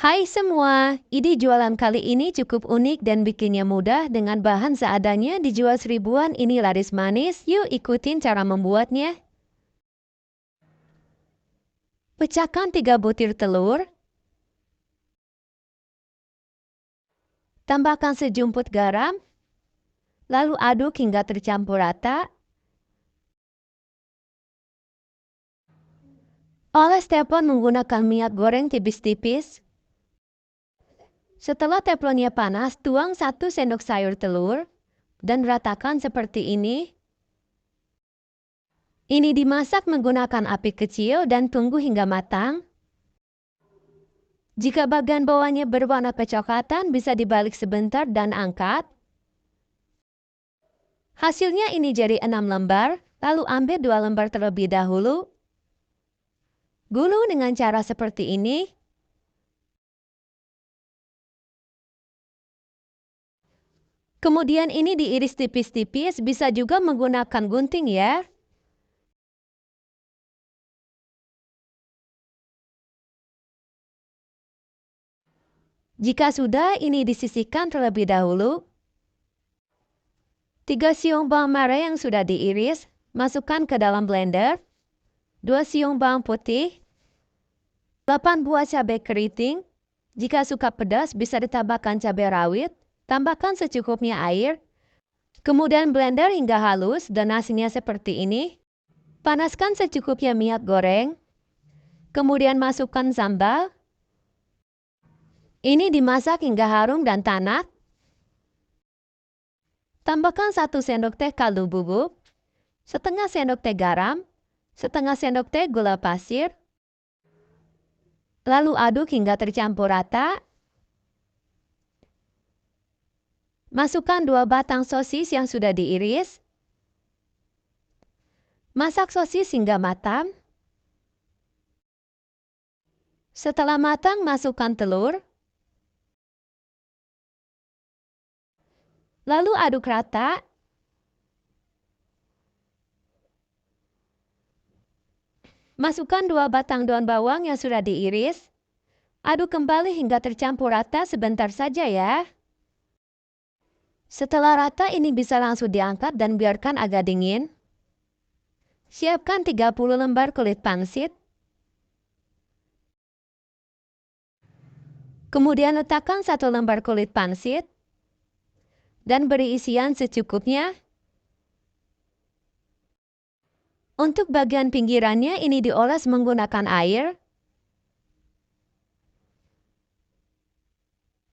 Hai semua, ide jualan kali ini cukup unik dan bikinnya mudah dengan bahan seadanya dijual seribuan ini laris manis. Yuk ikutin cara membuatnya. Pecahkan 3 butir telur, tambahkan sejumput garam, lalu aduk hingga tercampur rata. Oles teflon menggunakan minyak goreng tipis-tipis. Setelah teflonnya panas, tuang 1 sendok sayur telur dan ratakan seperti ini. Ini dimasak menggunakan api kecil dan tunggu hingga matang. Jika bagian bawahnya berwarna kecoklatan, bisa dibalik sebentar dan angkat. Hasilnya ini jadi 6 lembar, lalu ambil 2 lembar terlebih dahulu. Gulung dengan cara seperti ini. Kemudian ini diiris tipis-tipis, bisa juga menggunakan gunting ya. Jika sudah, ini disisihkan terlebih dahulu. 3 siung bawang merah yang sudah diiris, masukkan ke dalam blender. 2 siung bawang putih, 8 buah cabai keriting. Jika suka pedas, bisa ditambahkan cabai rawit. Tambahkan secukupnya air. Kemudian blender hingga halus dan hasilnya seperti ini. Panaskan secukupnya minyak goreng. Kemudian masukkan sambal. Ini dimasak hingga harum dan tanak. Tambahkan 1 sendok teh kaldu bubuk, setengah sendok teh garam, setengah sendok teh gula pasir. Lalu aduk hingga tercampur rata. Masukkan 2 batang sosis yang sudah diiris. Masak sosis hingga matang. Setelah matang, masukkan telur. Lalu aduk rata. Masukkan 2 batang daun bawang yang sudah diiris. Aduk kembali hingga tercampur rata sebentar saja ya. Setelah rata, ini bisa langsung diangkat dan biarkan agak dingin. Siapkan 30 lembar kulit pangsit. Kemudian letakkan 1 lembar kulit pangsit dan beri isian secukupnya. Untuk bagian pinggirannya ini dioles menggunakan air.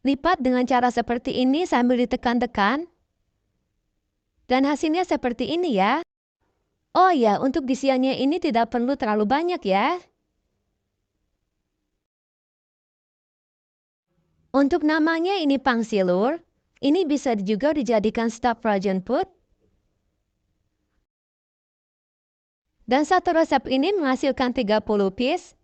Lipat dengan cara seperti ini sambil ditekan-tekan. Dan hasilnya seperti ini ya. Oh ya, untuk isiannya ini tidak perlu terlalu banyak ya. Untuk namanya ini pangsilur. Ini bisa juga dijadikan stuffed frozen food. Dan satu resep ini menghasilkan 30 piece.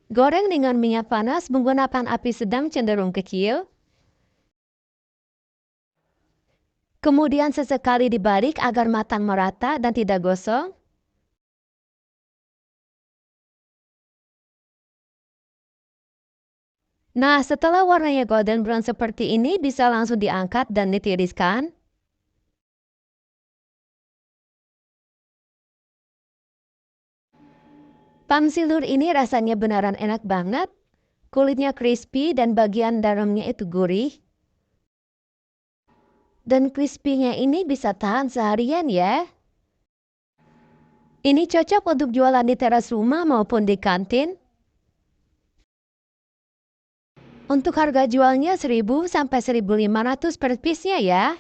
Goreng dengan minyak panas menggunakan api sedang cenderung kecil. Kemudian sesekali dibalik agar matang merata dan tidak gosong. Nah, setelah warnanya golden brown seperti ini, bisa langsung diangkat dan ditiriskan. Pangsilur ini rasanya beneran enak banget. Kulitnya crispy dan bagian dalamnya itu gurih. Dan crispy-nya ini bisa tahan seharian ya. Ini cocok untuk jualan di teras rumah maupun di kantin. Untuk harga jualnya 1.000 sampai 1.500 per piece-nya ya.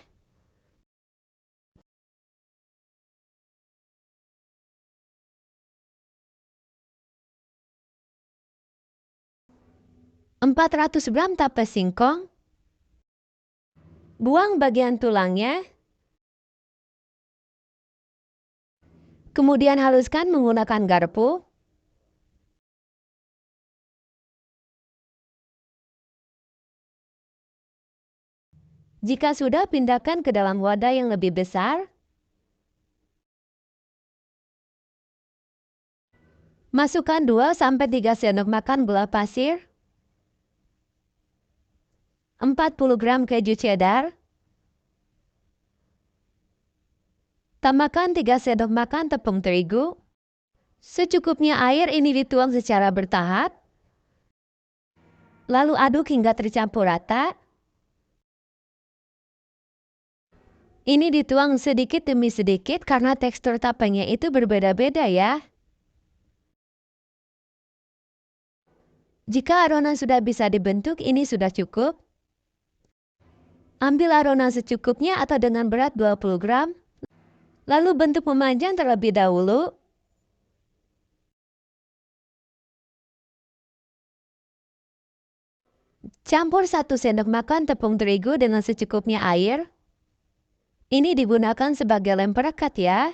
Ratus gram tape singkong. Buang bagian tulangnya. Kemudian haluskan menggunakan garpu. Jika sudah, pindahkan ke dalam wadah yang lebih besar. Masukkan 2-3 sendok makan gula pasir, 40 gram keju cheddar, tambahkan 3 sendok makan tepung terigu. Secukupnya air ini dituang secara bertahap. Lalu aduk hingga tercampur rata. Ini dituang sedikit demi sedikit karena tekstur tapenya itu berbeda-beda ya. Jika adonan sudah bisa dibentuk, ini sudah cukup. Ambil adonan secukupnya atau dengan berat 20 gram. Lalu bentuk memanjang terlebih dahulu. Campur 1 sendok makan tepung terigu dengan secukupnya air. Ini digunakan sebagai lem perekat ya.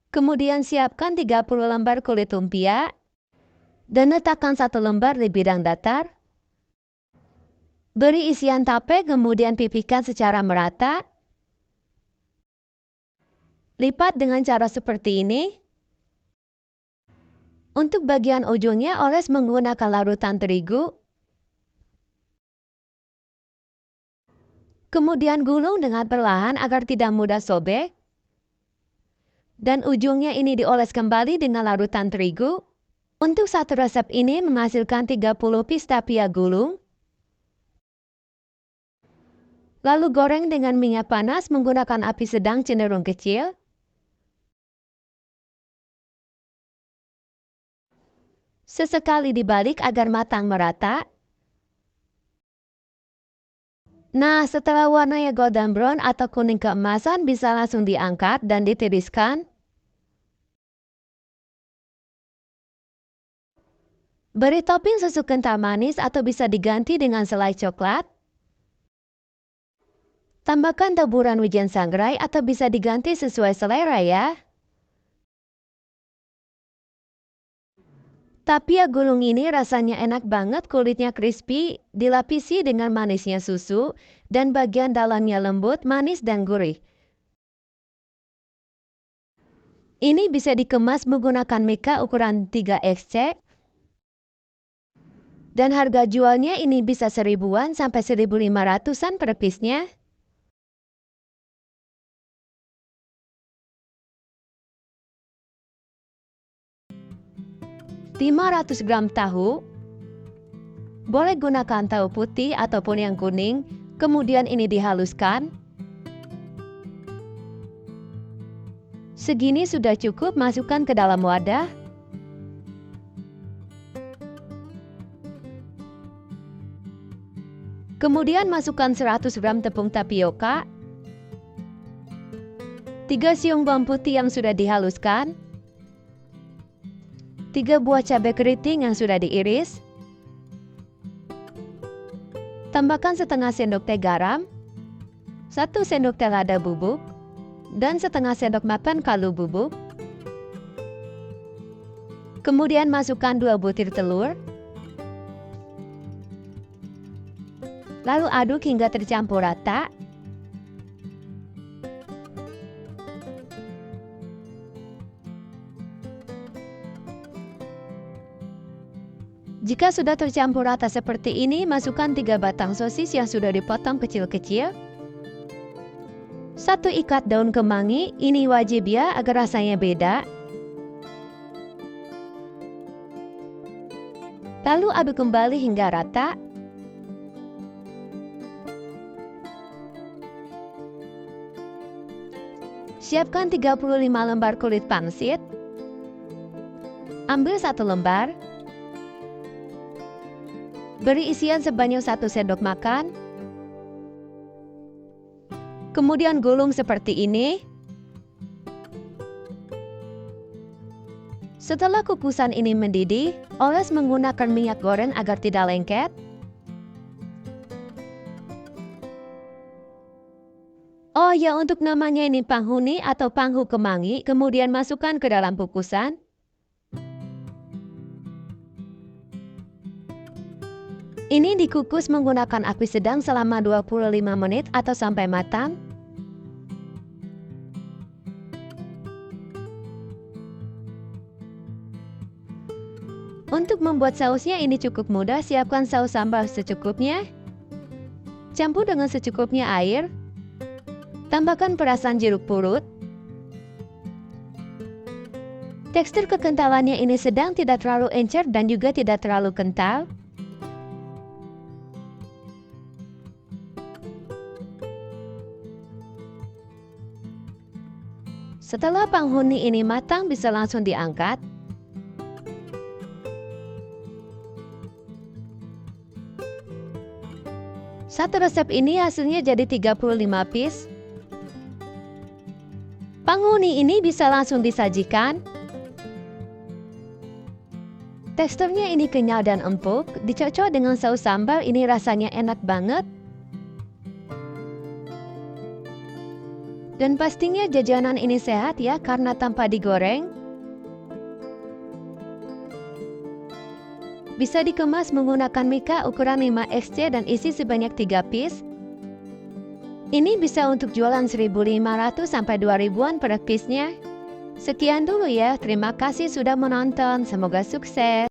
Kemudian siapkan 30 lembar kulit lumpia. Dan letakkan 1 lembar di bidang datar. Beri isian tape kemudian pipihkan secara merata. Lipat dengan cara seperti ini. Untuk bagian ujungnya oles menggunakan larutan terigu. Kemudian gulung dengan perlahan agar tidak mudah sobek. Dan ujungnya ini dioles kembali dengan larutan terigu. Untuk satu resep ini menghasilkan 30 piece tapia gulung. Lalu goreng dengan minyak panas menggunakan api sedang cenderung kecil. Sesekali dibalik agar matang merata. Nah, setelah warnanya golden brown atau kuning keemasan bisa langsung diangkat dan ditiriskan. Beri topping susu kental manis atau bisa diganti dengan selai coklat. Tambahkan taburan wijen sangrai atau bisa diganti sesuai selera ya. Tapia gulung ini rasanya enak banget, kulitnya crispy, dilapisi dengan manisnya susu, dan bagian dalamnya lembut, manis dan gurih. Ini bisa dikemas menggunakan mika ukuran 3XC. Dan harga jualnya ini bisa 1000-an sampai 1500-an per piece-nya. (500 gram tahu. Boleh gunakan tahu putih ataupun yang kuning. Kemudian ini dihaluskan. Segini sudah cukup, masukkan ke dalam wadah. Kemudian masukkan 100 gram tepung tapioka, 3 siung bawang putih yang sudah dihaluskan, 3 buah cabai keriting yang sudah diiris, tambahkan setengah sendok teh garam, 1 sendok teh lada bubuk, dan setengah sendok makan kaldu bubuk. Kemudian masukkan 2 butir telur. Lalu aduk hingga tercampur rata. Jika sudah tercampur rata seperti ini, masukkan 3 batang sosis yang sudah dipotong kecil-kecil. 1 ikat daun kemangi, ini wajib ya agar rasanya beda. Lalu aduk kembali hingga rata. Siapkan 35 lembar kulit pangsit. Ambil 1 lembar. Beri isian sebanyak 1 sendok makan. Kemudian gulung seperti ini. Setelah kukusan ini mendidih, oles menggunakan minyak goreng agar tidak lengket. Oh ya, untuk namanya ini panghuni atau panghu kemangi, kemudian masukkan ke dalam kukusan. Ini dikukus menggunakan api sedang selama 25 menit atau sampai matang. Untuk membuat sausnya ini cukup mudah, siapkan saus sambal secukupnya. Campur dengan secukupnya air. Tambahkan perasan jeruk purut. Tekstur kekentalannya ini sedang, tidak terlalu encer dan juga tidak terlalu kental. Setelah penghuni ini matang, bisa langsung diangkat. Satu resep ini hasilnya jadi 35 piece. Penghuni ini bisa langsung disajikan. Teksturnya ini kenyal dan empuk, dicocok dengan saus sambal ini rasanya enak banget. Dan pastinya jajanan ini sehat ya, karena tanpa digoreng. Bisa dikemas menggunakan mika ukuran 5xc dan isi sebanyak 3 piece. Ini bisa untuk jualan 1.500 sampai 2.000-an per piece-nya. Sekian dulu ya, terima kasih sudah menonton, semoga sukses.